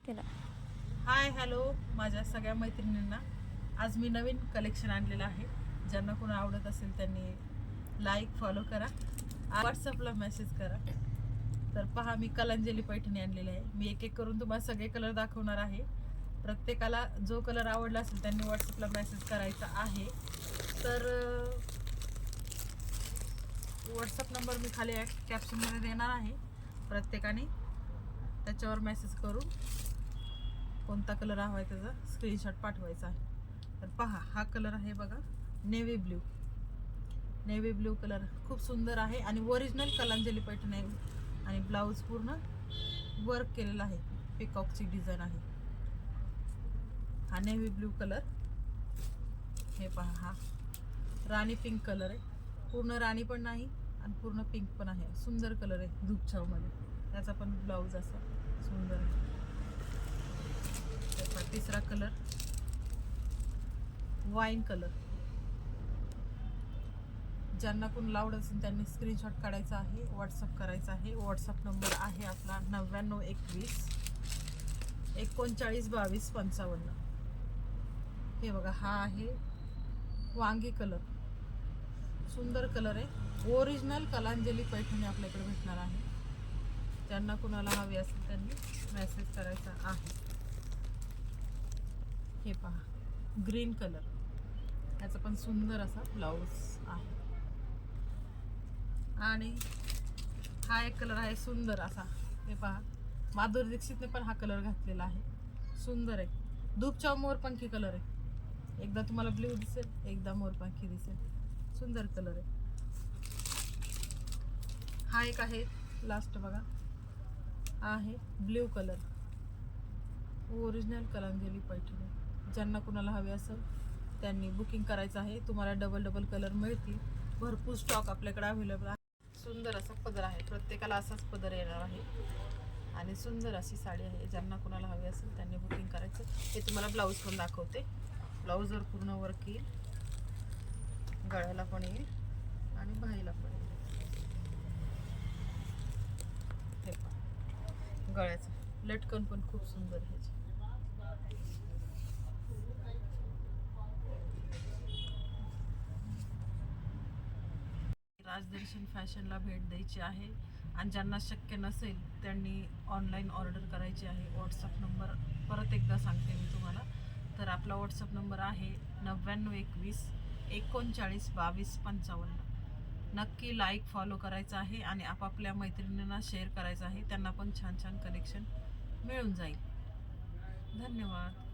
केला. Hi hello माझ्या सगळ्या मैत्रिणींना आज मी नवीन कलेक्शन आणलेलं आहे. ज्यांना कोण आवडत असेल त्यांनी लाईक फॉलो करा, व्हॉट्सअपला मेसेज करा. तर पहा, मी कलांजली पैठणी आणलेली आहे. मी एक एक करून तुम्हाला सगळे कलर दाखवणार आहे. प्रत्येकाला जो कलर आवडला असेल त्यांनी व्हॉट्सअपला मेसेज करायचा आहे. तर व्हॉट्सअप नंबर मी खाली कॅप्शनमध्ये देणार आहे. प्रत्येकाने त्याच्यावर मेसेज करून कोणता कलर हवा आहे त्याचा स्क्रीनशॉट पाठवायचा आहे. तर पहा, हा कलर आहे बघा, navy blue. Navy blue colour खूप सुंदर आहे आणि ओरिजिनल कलांजली पैठणी आहे आणि ब्लाऊज पूर्ण वर्क केलेला आहे, पिकॉकची डिझाईन आहे. हा नेव्ही ब्ल्यू कलर. हे पहा, हा राणी पिंक कलर आहे. पूर्ण राणी पण नाही आणि पूर्ण पिंक पण आहे. सुंदर कलर आहे धूपछावमध्ये. त्याचा पण ब्लाऊज असा सुंदर आहे. तिसरा कलर वाईन कलर. ज्यांना कोणाला आवडत असेल त्यांनी स्क्रीनशॉट काढायचा आहे, व्हॉट्सअप करायचा आहे. व्हॉट्सअप नंबर आहे आपला 9921 39 22 55. हे बघा, हा आहे वांगी कलर. सुंदर कलर आहे. ओरिजिनल कलांजली पैठणी आपल्याकडे भेटणार आहे. ज्यांना कुणाला हवी असेल त्यांनी मेसेज करायचा आहे. हे पहा, ग्रीन कलर. याचा पण सुंदर असा ब्लाऊज आहे. आणि हा एक कलर आहे सुंदर असा. हे पहा, माधुरी दीक्षितने पण हा कलर घातलेला आहे. सुंदर आहे. धूपचाव मोरपंखी कलर आहे. एकदा तुम्हाला ब्ल्यू दिसेल, एकदा मोरपंखी दिसेल. सुंदर कलर आहे. हा एक आहे लास्ट बघा, आहे blue colour. Original Kalanjali Paithani. ज्यांना कुणाला हवे असेल त्यांनी बुकिंग करायचं आहे. तुम्हाला डबल डबल कलर मिळतील. भरपूर स्टॉक आपल्याकडे अवेलेबल आहे. सुंदर असा पदर आहे, प्रत्येकाला असाच पदर येणार आहे आणि सुंदर अशी साडी आहे. ज्यांना कुणाला हवी असेल त्यांनी बुकिंग करायचं. हे तुम्हाला ब्लाऊज पण दाखवते. ब्लाऊजवर पूर्ण वर्क येईल, गळ्याला पण येईल आणि बाहीला पण येईल. हे पण गळ्याचं लटकन पण खूप सुंदर आहे. राजदर्शन फॅशनला भेट द्यायची आहे आणि ज्यांना शक्य नसेल त्यांनी ऑनलाईन ऑर्डर करायची आहे. व्हॉट्सअप नंबर परत एकदा सांगते मी तुम्हाला. तर आपला व्हॉट्सअप नंबर आहे 9921 39 22 55. नक्की लाईक फॉलो करायचा आहे आणि आपापल्या मैत्रिणींना शेअर करायचं आहे. त्यांना पण छान छान कलेक्शन मिळून जाईल. धन्यवाद.